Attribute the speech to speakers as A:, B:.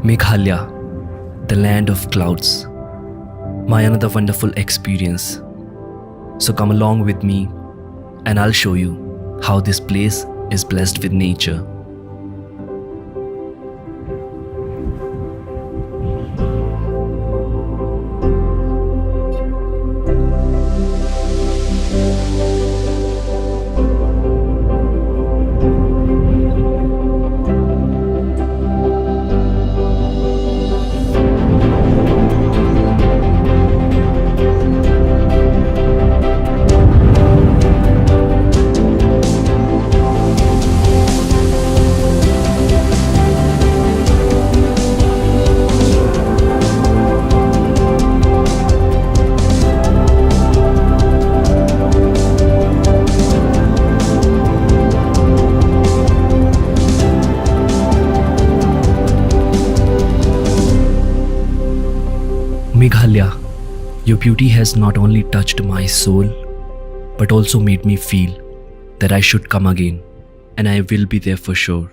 A: Meghalaya, the land of clouds. My another wonderful experience. So come along with me and I'll show you how this place is blessed with nature. Meghalaya, your beauty has not only touched my soul, but also made me feel that I should come again, and I will be there for sure.